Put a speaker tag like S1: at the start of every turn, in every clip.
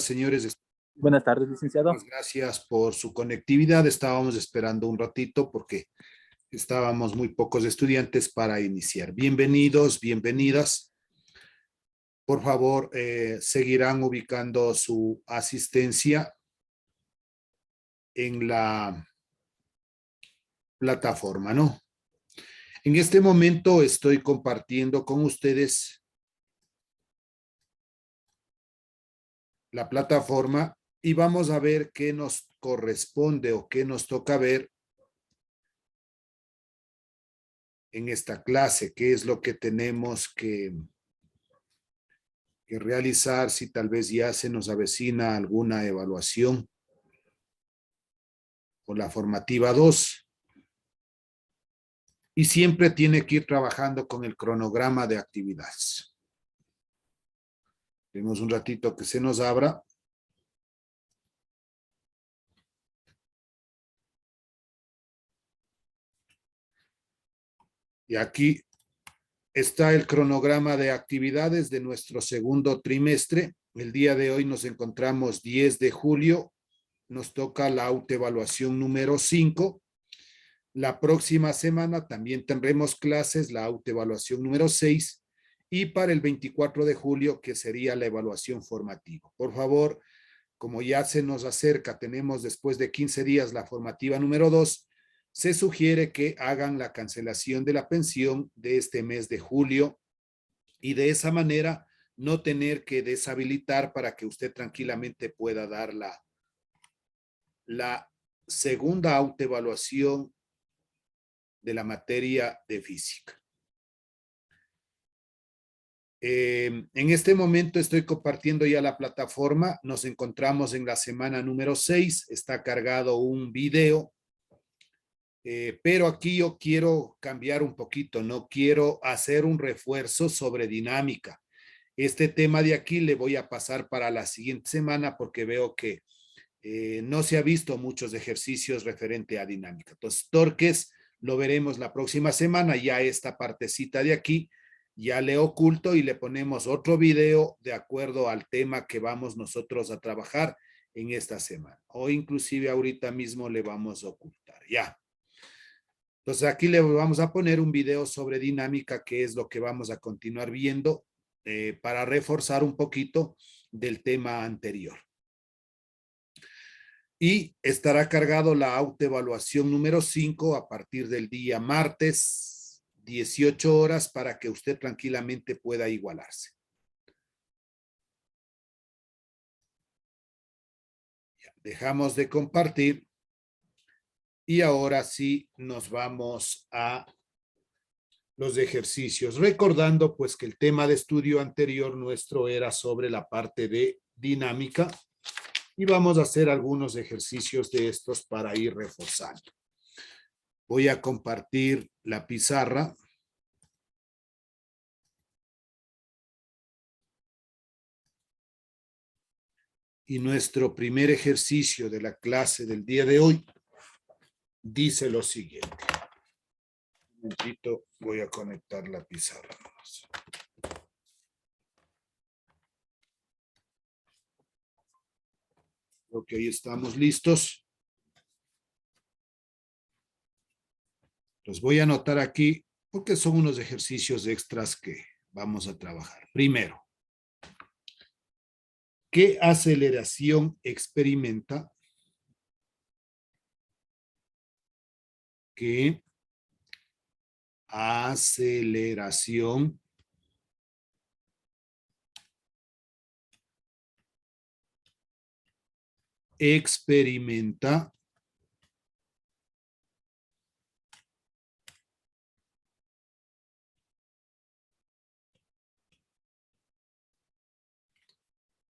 S1: señoritas, señores.
S2: Buenas tardes, licenciado.
S1: Gracias por su conectividad. Estábamos esperando un ratito porque estábamos muy pocos estudiantes para iniciar. Bienvenidos, bienvenidas. Por favor, seguirán ubicando su asistencia en la plataforma, ¿no? En este momento estoy compartiendo con ustedes la plataforma y vamos a ver qué nos corresponde o qué nos toca ver en esta clase, qué es lo que tenemos que realizar, si tal vez ya se nos avecina alguna evaluación o la formativa 2. Y siempre tiene que ir trabajando con el cronograma de actividades. Tenemos un ratito que se nos abra. Y aquí está el cronograma de actividades de nuestro segundo trimestre. El día de hoy nos encontramos 10 de julio. Nos toca la autoevaluación número 5. La próxima semana también tendremos clases, la autoevaluación número 6. Y para el 24 de julio, que sería la evaluación formativa. Por favor, como ya se nos acerca, tenemos después de 15 días la formativa número 2, se sugiere que hagan la cancelación de la pensión de este mes de julio y de esa manera no tener que deshabilitar para que usted tranquilamente pueda dar la segunda autoevaluación de la materia de física. En este momento estoy compartiendo ya la plataforma. Nos encontramos en la semana número 6. Está cargado un video. Pero aquí yo quiero cambiar un poquito, no quiero hacer un refuerzo sobre dinámica. Este tema de aquí le voy a pasar para la siguiente semana porque veo que no se ha visto muchos ejercicios referente a dinámica. Entonces, torques lo veremos la próxima semana. Ya esta partecita de aquí ya le oculto y le ponemos otro video de acuerdo al tema que vamos nosotros a trabajar en esta semana. O inclusive ahorita mismo le vamos a ocultar. Ya. Entonces aquí le vamos a poner un video sobre dinámica, que es lo que vamos a continuar viendo para reforzar un poquito del tema anterior. Y estará cargado la autoevaluación número 5 a partir del día martes, 18 horas, para que usted tranquilamente pueda igualarse. Ya, dejamos de compartir. Y ahora sí nos vamos a los ejercicios, recordando pues que el tema de estudio anterior nuestro era sobre la parte de dinámica y vamos a hacer algunos ejercicios de estos para ir reforzando. Voy a compartir la pizarra. Y nuestro primer ejercicio de la clase del día de hoy dice lo siguiente. Un momentito, voy a conectar la pizarra nomás. Ok, estamos listos. Los voy a anotar aquí porque son unos ejercicios extras que vamos a trabajar. Primero, ¿qué aceleración experimenta? ¿Qué aceleración experimenta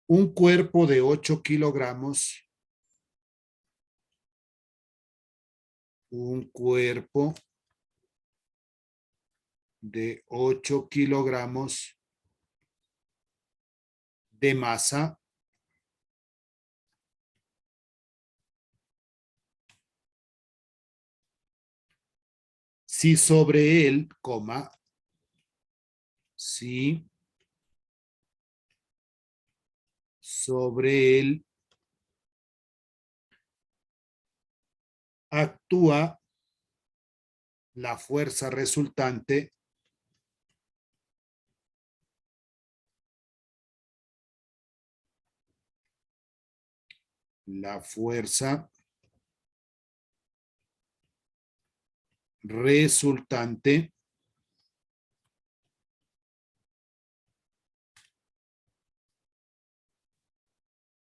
S1: un cuerpo de 8 kilogramos? Un cuerpo de 8 kilogramos de masa si sobre él, si sobre él actúa la fuerza resultante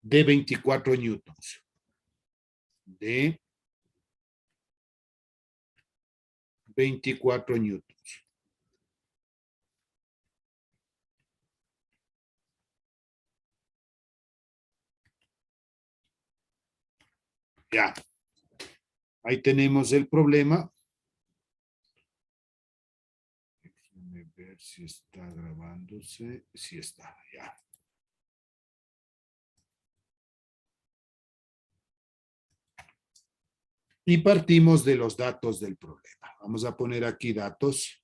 S1: de 24 newtons. De 24 newtons. Ya. Ahí tenemos el problema. Déjenme ver si está grabándose. Sí está, ya. Y partimos de los datos del problema. Vamos a poner aquí datos.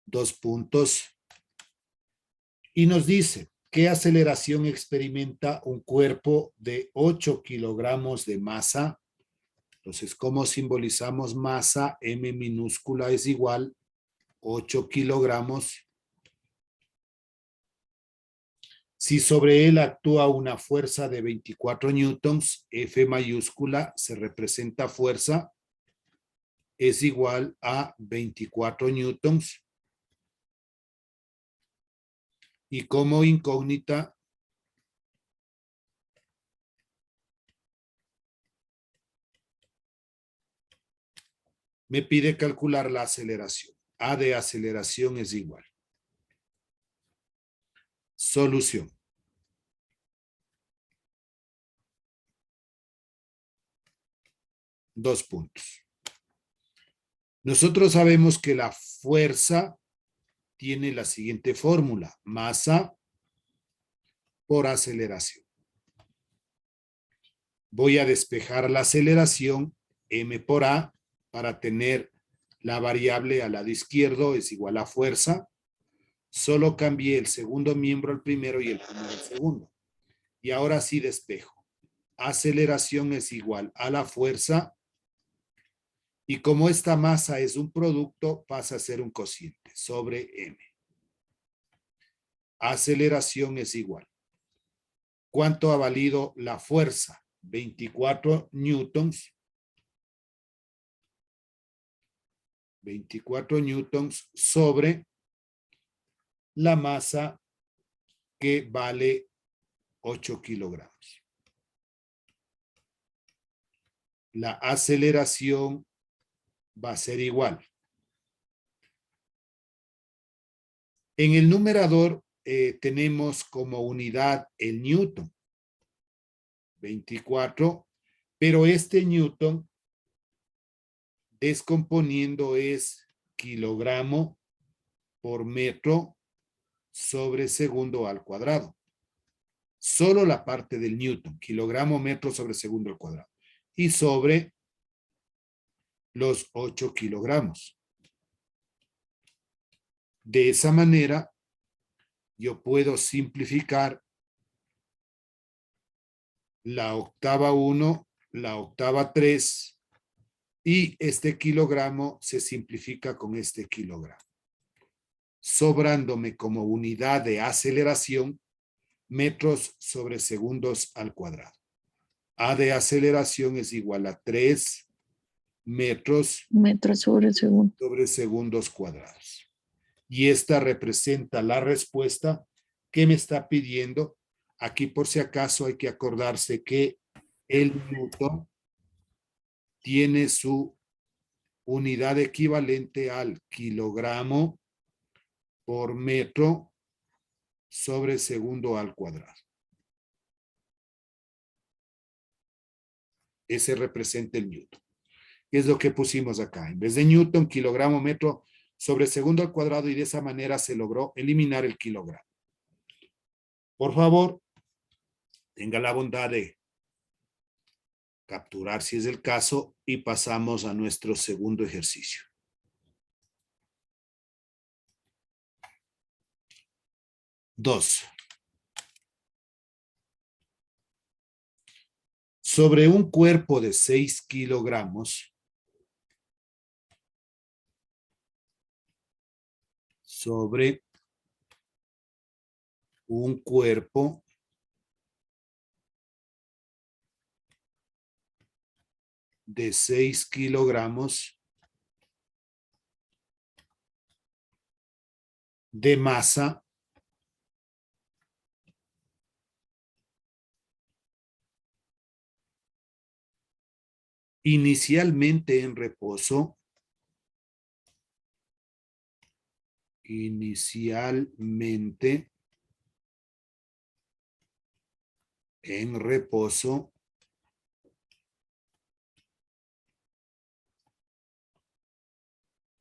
S1: 2 puntos. Y nos dice, ¿qué aceleración experimenta un cuerpo de 8 kilogramos de masa? Entonces, ¿cómo simbolizamos masa? M minúscula es igual 8 kilogramos. Si sobre él actúa una fuerza de 24 newtons, F mayúscula se representa fuerza, es igual a 24 newtons. Y como incógnita, me pide calcular la aceleración. A de aceleración es igual. Solución. Dos puntos. Nosotros sabemos que la fuerza tiene la siguiente fórmula: masa por aceleración. Voy a despejar la aceleración, m por a, para tener la variable al lado izquierdo es igual a fuerza. Solo cambié el segundo miembro al primero y el primero al segundo. Y ahora sí despejo. Aceleración es igual a la fuerza. Y como esta masa es un producto, pasa a ser un cociente sobre m. Aceleración es igual. ¿Cuánto ha valido la fuerza? 24 newtons. 24 newtons sobre la masa que vale 8 kilogramos. La aceleración va a ser igual. En el numerador tenemos como unidad el newton, 24, pero este newton descomponiendo es kilogramo por metro sobre segundo al cuadrado. Solo la parte del newton, kilogramo metro sobre segundo al cuadrado. Y sobre los 8 kilogramos. De esa manera, yo puedo simplificar la octava 1, la octava 3, y este kilogramo se simplifica con este kilogramo, sobrándome como unidad de aceleración metros sobre segundos al cuadrado. A de aceleración es igual a 3 metros sobre segundos cuadrados. Y esta representa la respuesta que me está pidiendo. Aquí, por si acaso, hay que acordarse que el newton tiene su unidad equivalente al kilogramo por metro sobre segundo al cuadrado. Ese representa el newton. ¿Qué es lo que pusimos acá? En vez de newton, kilogramo, metro sobre segundo al cuadrado, y de esa manera se logró eliminar el kilogramo. Por favor, tenga la bondad de capturar si es el caso y pasamos a nuestro segundo ejercicio. 2. Sobre un cuerpo de 6 kilogramos, sobre un cuerpo de 6 kilogramos de masa, inicialmente en reposo,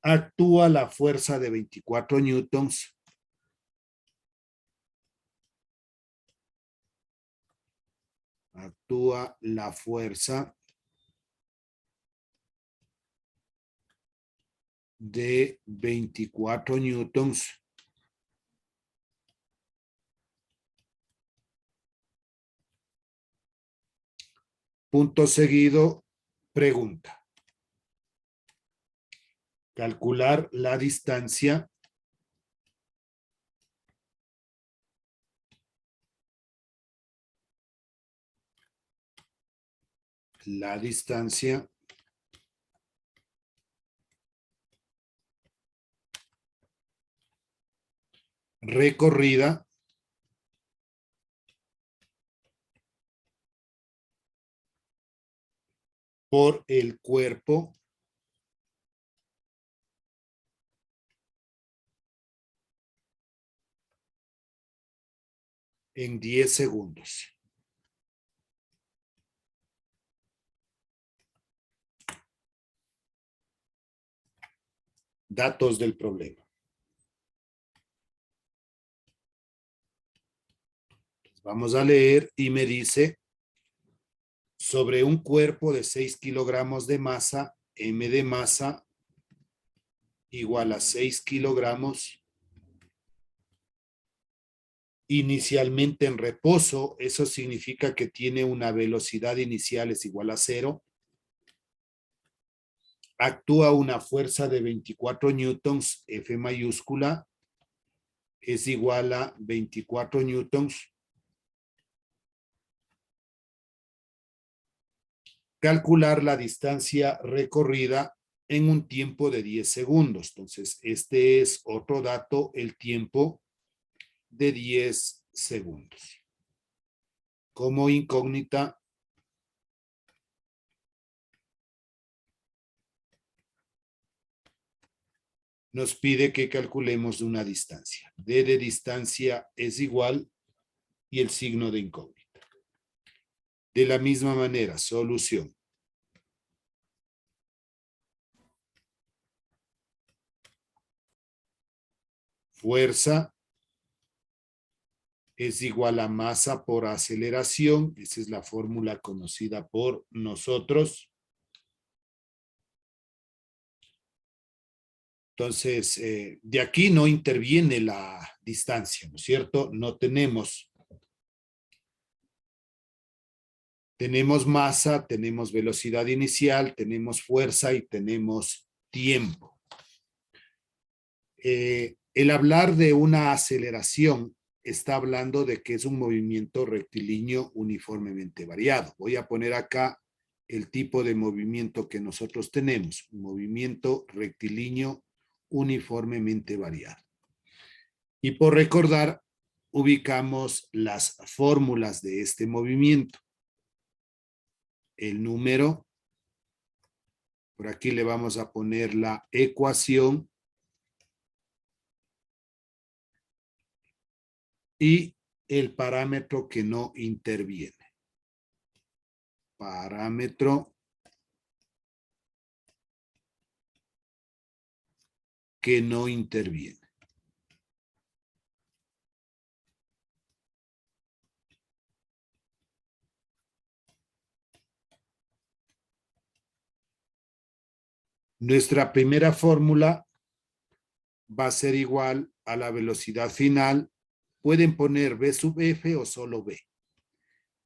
S1: actúa la fuerza de 24 newtons actúa la fuerza de 24 newtons punto seguido, pregunta. Calcular la distancia recorrida por el cuerpo en 10 segundos. Datos del problema. Vamos a leer y me dice, sobre un cuerpo de 6 kilogramos de masa, M de masa igual a 6 kilogramos, inicialmente en reposo, eso significa que tiene una velocidad inicial es igual a 0, actúa una fuerza de 24 newtons, F mayúscula, es igual a 24 newtons. Calcular la distancia recorrida en un tiempo de 10 segundos. Entonces, este es otro dato, el tiempo de 10 segundos. Como incógnita, nos pide que calculemos una distancia. D de distancia es igual y el signo de incógnita. De la misma manera, solución. Fuerza es igual a masa por aceleración. Esa es la fórmula conocida por nosotros. Entonces, de aquí no interviene la distancia, ¿no es cierto? No tenemos masa, tenemos velocidad inicial, tenemos fuerza y tenemos tiempo. El hablar de una aceleración está hablando de que es un movimiento rectilíneo uniformemente variado. Voy a poner acá el tipo de movimiento que nosotros tenemos, un movimiento rectilíneo uniformemente variado. Y por recordar, ubicamos las fórmulas de este movimiento. El número, por aquí le vamos a poner la ecuación y el parámetro que no interviene. Parámetro que no interviene. Nuestra primera fórmula va a ser igual a la velocidad final pueden poner v sub f o solo v.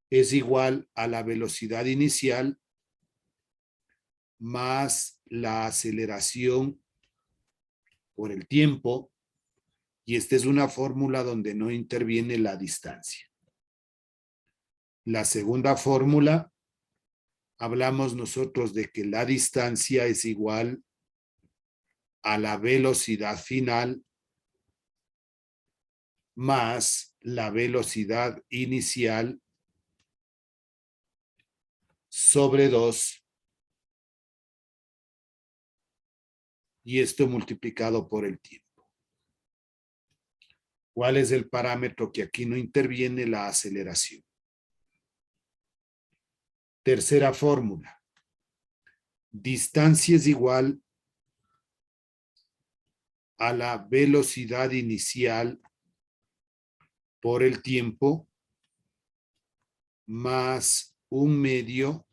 S1: Es igual a la velocidad inicial más la aceleración por el tiempo, y esta es una fórmula donde no interviene la distancia. La segunda fórmula, hablamos nosotros de que la distancia es igual a la velocidad final más la velocidad inicial sobre 2, y esto multiplicado por el tiempo. ¿Cuál es el parámetro que aquí no interviene? La aceleración. Tercera fórmula. Distancia es igual a la velocidad inicial por el tiempo más 1/2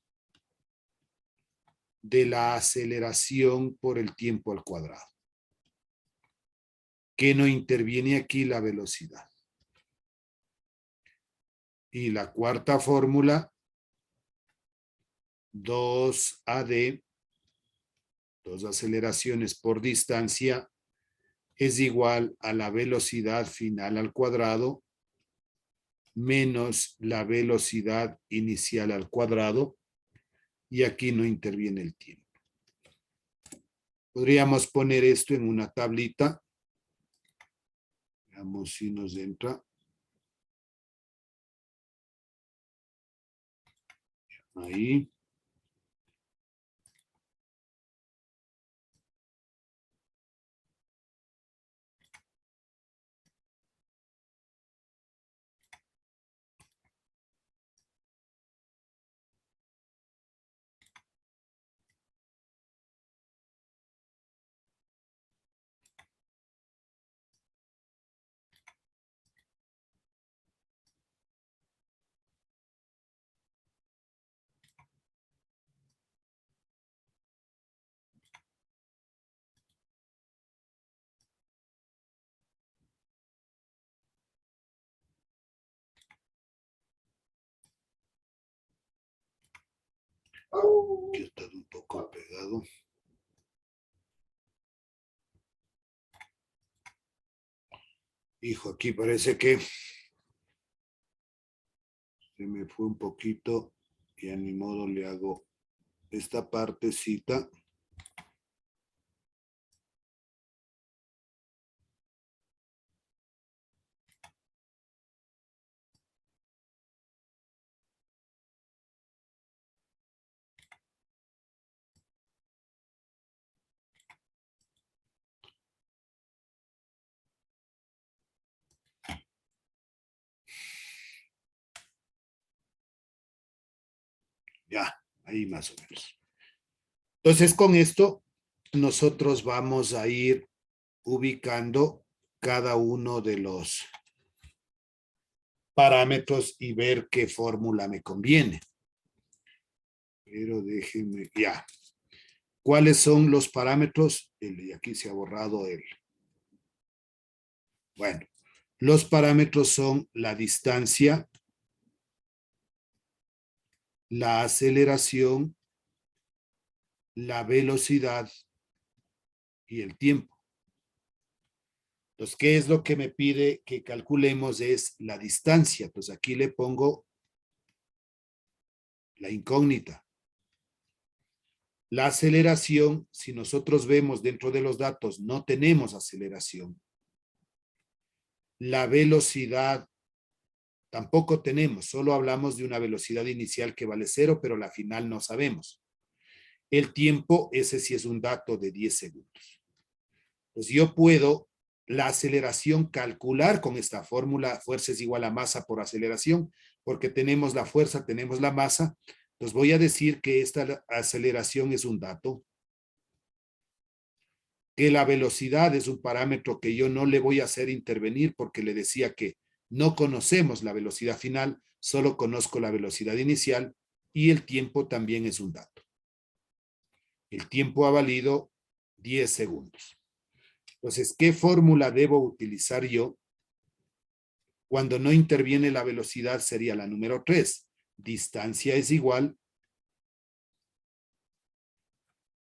S1: de la aceleración por el tiempo al cuadrado. Que no interviene aquí la velocidad. Y la cuarta fórmula, 2AD, 2 aceleraciones por distancia, es igual a la velocidad final al cuadrado menos la velocidad inicial al cuadrado, y aquí no interviene el tiempo. Podríamos poner esto en una tablita. Veamos si nos entra. Ahí. Aquí está un poco pegado. Hijo, aquí parece que se me fue un poquito y a mi modo le hago esta partecita. Ya, ahí más o menos. Entonces, con esto, nosotros vamos a ir ubicando cada uno de los parámetros y ver qué fórmula me conviene. Pero déjenme, ya. ¿Cuáles son los parámetros? Y aquí se ha borrado el. Bueno, los parámetros son la distancia, la aceleración, la velocidad y el tiempo. Entonces, ¿qué es lo que me pide que calculemos? Es la distancia. Entonces, aquí le pongo la incógnita. La aceleración, si nosotros vemos dentro de los datos, no tenemos aceleración. La velocidad tampoco tenemos, solo hablamos de una velocidad inicial que vale 0, pero la final no sabemos. El tiempo, ese sí es un dato de 10 segundos. Pues yo puedo la aceleración calcular con esta fórmula, fuerza es igual a masa por aceleración, porque tenemos la fuerza, tenemos la masa. Entonces voy a decir que esta aceleración es un dato, que la velocidad es un parámetro que yo no le voy a hacer intervenir porque le decía que no conocemos la velocidad final, solo conozco la velocidad inicial, y el tiempo también es un dato. El tiempo ha valido 10 segundos. Entonces, ¿qué fórmula debo utilizar yo Cuando no interviene la velocidad sería la número 3. Distancia es igual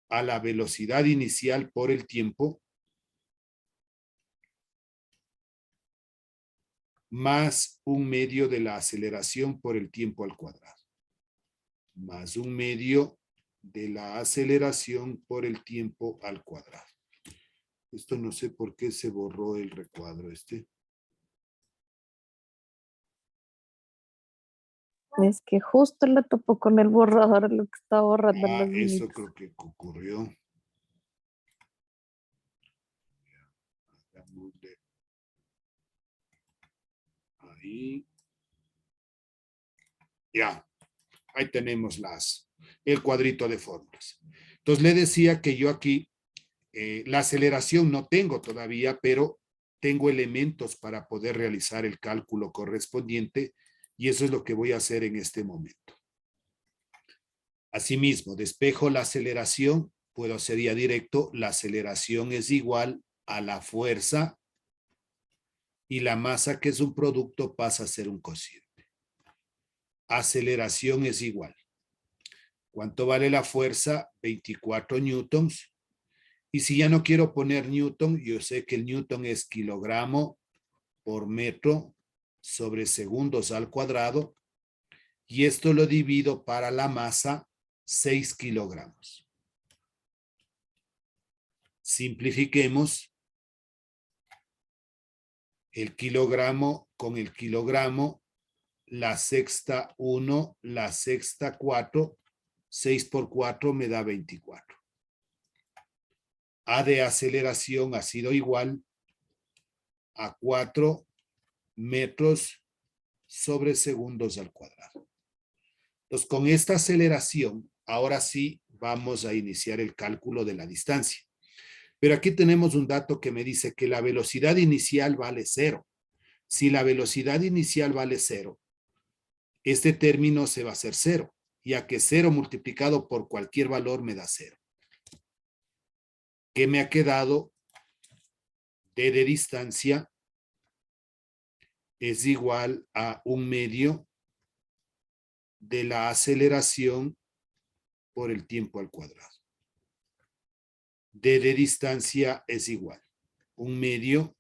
S1: a la velocidad inicial por el tiempo más un medio de la aceleración por el tiempo al cuadrado. Más un medio de la aceleración por el tiempo al cuadrado. Esto no sé por qué se borró el recuadro este.
S2: Es que justo le topó con el borrador lo que está borrando
S1: Ah,
S2: los
S1: eso
S2: límites.
S1: creo que ocurrió. Ahí. Ya, ahí tenemos el cuadrito de fórmulas. Entonces le decía que yo aquí la aceleración no tengo todavía, pero tengo elementos para poder realizar el cálculo correspondiente y eso es lo que voy a hacer en este momento. Asimismo, despejo la aceleración, puedo hacer ya directo, la aceleración es igual a la fuerza y la masa, que es un producto, pasa a ser un cociente. Aceleración es igual. ¿Cuánto vale la fuerza? 24 newtons. Y si ya no quiero poner newton, yo sé que el newton es kilogramo por metro sobre segundos al cuadrado. Y esto lo divido para la masa 6 kilogramos. Simplifiquemos el kilogramo con el kilogramo, la sexta 1, la sexta 4, 6 por 4 me da 24. A de aceleración ha sido igual a 4 metros sobre segundos al cuadrado. Entonces, con esta aceleración, ahora sí vamos a iniciar el cálculo de la distancia. Pero aquí tenemos un dato que me dice que la velocidad inicial vale 0. Si la velocidad inicial vale 0, este término se va a hacer 0, ya que 0 multiplicado por cualquier valor me da 0. ¿Qué me ha quedado? D de distancia es igual a un medio de la aceleración por el tiempo al cuadrado. D de distancia es igual un medio.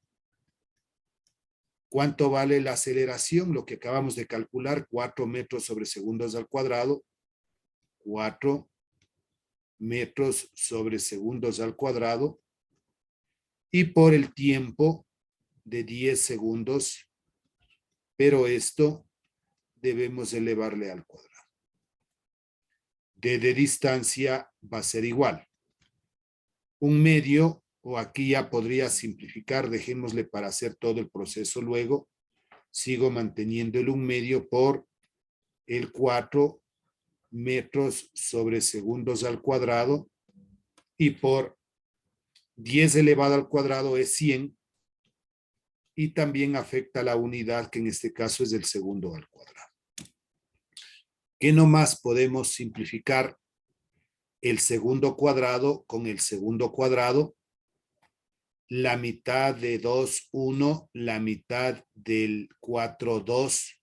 S1: ¿Cuánto vale la aceleración? Lo que acabamos de calcular, 4 metros sobre segundos al cuadrado. 4 metros sobre segundos al cuadrado. Y por el tiempo de 10 segundos, pero esto debemos elevarle al cuadrado. D de distancia va a ser igual. Un medio, o aquí ya podría simplificar, dejémosle para hacer todo el proceso luego. Sigo manteniendo el un medio por el 4 metros sobre segundos al cuadrado y por 10 elevado al cuadrado es 100 y también afecta la unidad que en este caso es del segundo al cuadrado. ¿Qué nomás podemos simplificar? El segundo cuadrado con el segundo cuadrado, la mitad de 2, 1, la mitad del 4, 2,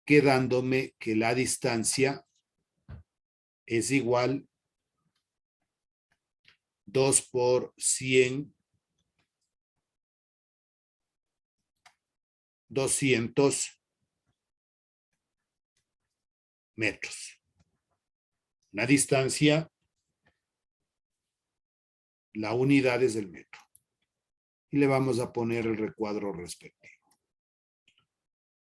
S1: quedándome que la distancia es igual 2 por 100, 200 metros. La distancia, la unidad es el metro. Y le vamos a poner el recuadro respectivo.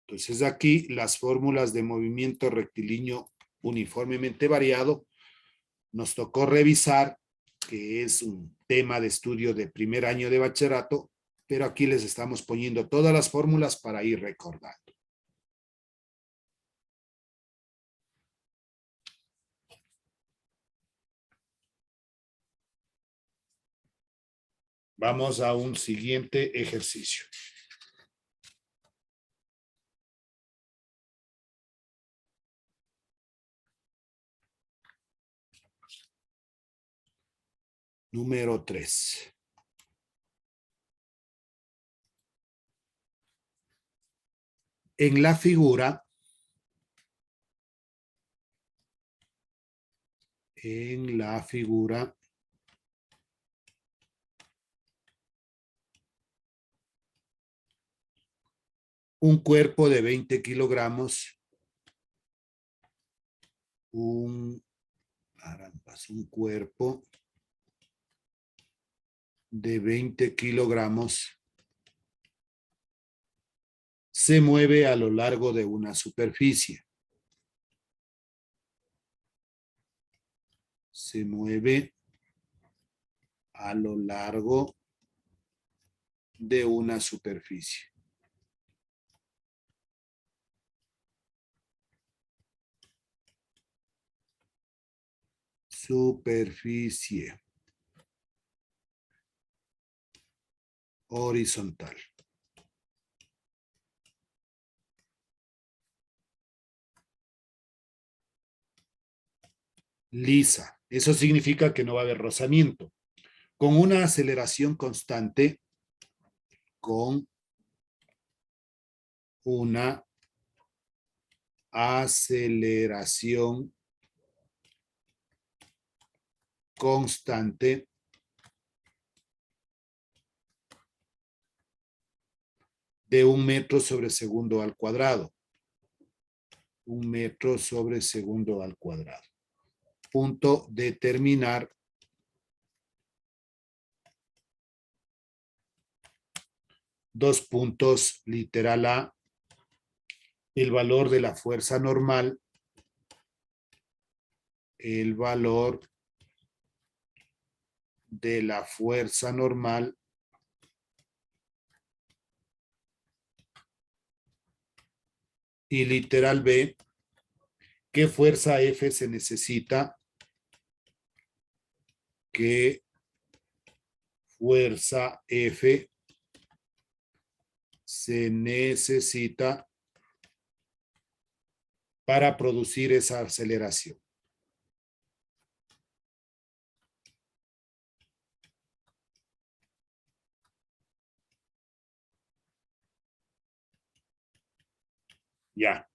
S1: Entonces aquí las fórmulas de movimiento rectilíneo uniformemente variado nos tocó revisar, que es un tema de estudio de primer año de bachillerato, pero aquí les estamos poniendo todas las fórmulas para ir recordando. Vamos a un siguiente ejercicio. Número 3. En la figura, un cuerpo de 20 kilogramos, un cuerpo de 20 kilogramos se mueve a lo largo de una superficie. Se mueve a lo largo de una superficie. Superficie horizontal. Lisa. Eso significa que no va a haber rozamiento. Con una aceleración constante, con una aceleración constante de 1 metro sobre segundo al cuadrado. 1 metro sobre segundo al cuadrado. Punto determinar dos puntos, literal A, el valor de la fuerza normal, el valor de la fuerza normal y literal B, ¿qué fuerza F se necesita? ¿Qué fuerza F se necesita para producir esa aceleración? Ya.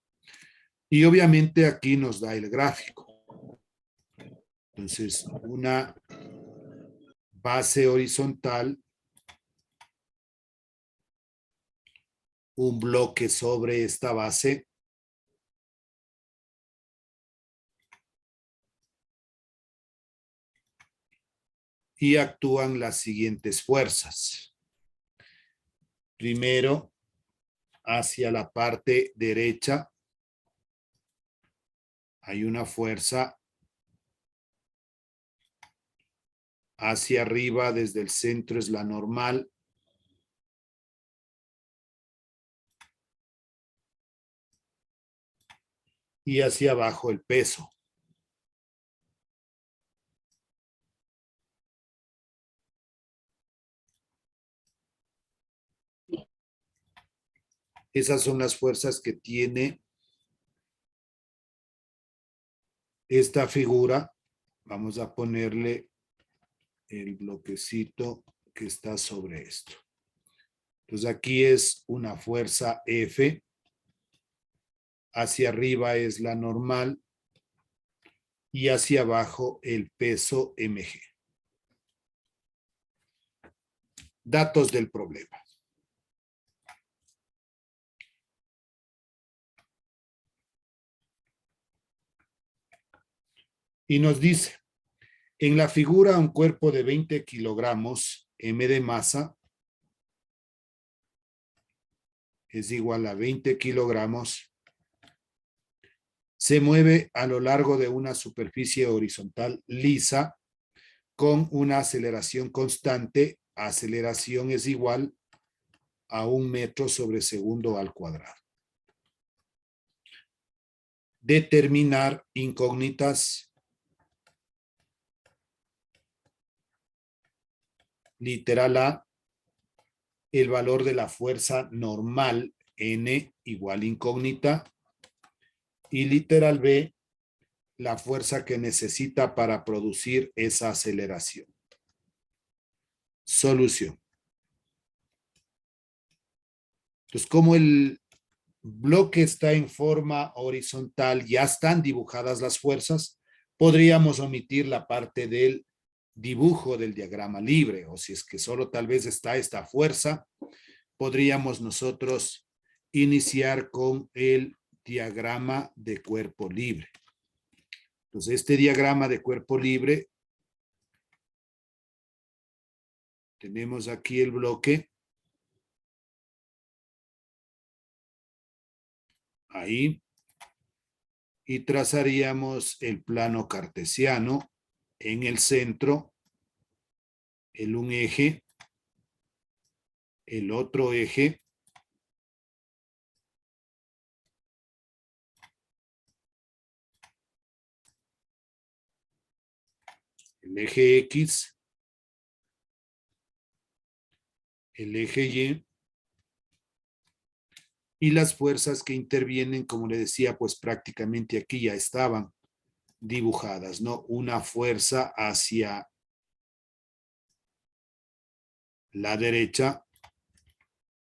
S1: Y obviamente aquí nos da el gráfico. Entonces, una base horizontal, un bloque sobre esta base, y actúan las siguientes fuerzas. Primero, hacia la parte derecha, hay una fuerza. Hacia arriba, desde el centro, es la normal. Y hacia abajo el peso. Esas son las fuerzas que tiene esta figura. Vamos a ponerle el bloquecito que está sobre esto. Entonces aquí es una fuerza F. Hacia arriba es la normal. Y hacia abajo el peso mg. Datos del problema. Y nos dice, en la figura un cuerpo de 20 kilogramos m de masa es igual a 20 kilogramos, se mueve a lo largo de una superficie horizontal lisa con una aceleración constante. Aceleración es igual a 1 metro sobre segundo al cuadrado. Determinar incógnitas. Literal A, el valor de la fuerza normal N igual incógnita. Y literal B, la fuerza que necesita para producir esa aceleración. Solución. Entonces, como el bloque está en forma horizontal, ya están dibujadas las fuerzas, podríamos omitir la parte del dibujo del diagrama libre, o si es que solo tal vez está esta fuerza, podríamos nosotros iniciar con el diagrama de cuerpo libre. Entonces, este diagrama de cuerpo libre, tenemos aquí el bloque. Ahí. Y trazaríamos el plano cartesiano en el centro, un eje, el otro eje, el eje X, el eje Y, y las fuerzas que intervienen, como le decía, pues prácticamente aquí ya estaban dibujadas, ¿no? Una fuerza hacia la derecha,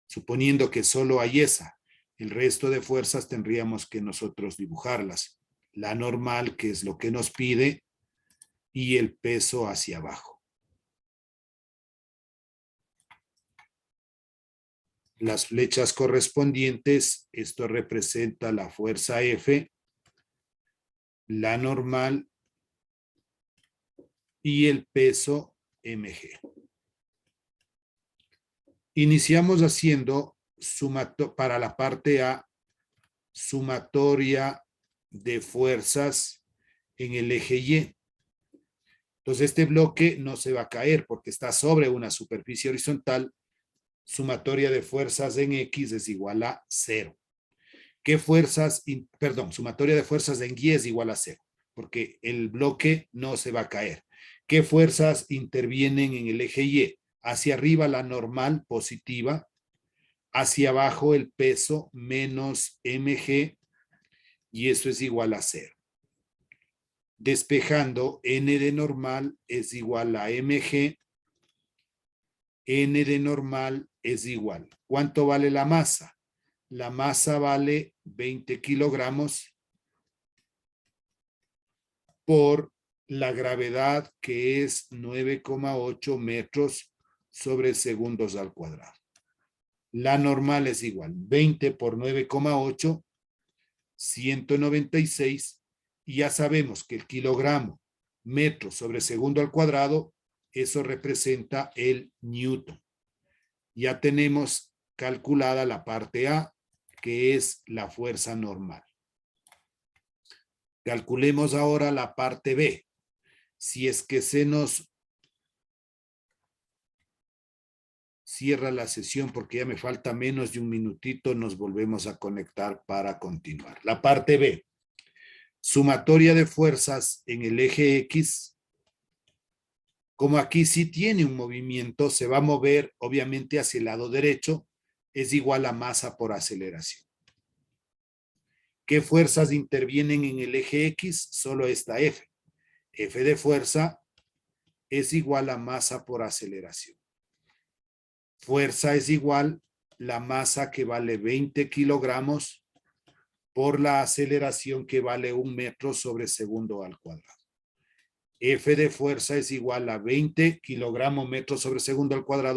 S1: suponiendo que solo hay esa. El resto de fuerzas tendríamos que nosotros dibujarlas. La normal, que es lo que nos pide, y el peso hacia abajo. Las flechas correspondientes, esto representa la fuerza F, la normal y el peso mg. Iniciamos haciendo para la parte A, sumatoria de fuerzas en el eje Y. Entonces este bloque no se va a caer porque está sobre una superficie horizontal. Sumatoria de fuerzas en X es igual a 0. ¿Qué fuerzas, sumatoria de fuerzas en Y es igual a 0, porque el bloque no se va a caer. ¿Qué fuerzas intervienen en el eje Y? Hacia arriba la normal positiva, hacia abajo el peso menos mg, y eso es igual a 0. Despejando, n de normal es igual a mg, n de normal es igual. ¿Cuánto vale la masa? La masa vale 20 kilogramos por la gravedad, que es 9,8 metros sobre segundos al cuadrado. La normal es igual, 20 por 9,8, 196, y ya sabemos que el kilogramo, metro sobre segundo al cuadrado, eso representa el newton. Ya tenemos calculada la parte A, que es la fuerza normal. Calculemos ahora la parte B. Si es que se nos cierra la sesión, porque ya me falta menos de un minutito, nos volvemos a conectar para continuar. La parte B. Sumatoria de fuerzas en el eje X. Como aquí sí tiene un movimiento, se va a mover obviamente hacia el lado derecho, es igual a masa por aceleración. ¿Qué fuerzas intervienen en el eje X? Solo esta F. F de fuerza es igual a masa por aceleración. Fuerza es igual la masa, que vale 20 kilogramos, por la aceleración, que vale 1 metro sobre segundo al cuadrado. F de fuerza es igual a 20 kilogramos metros sobre segundo al cuadrado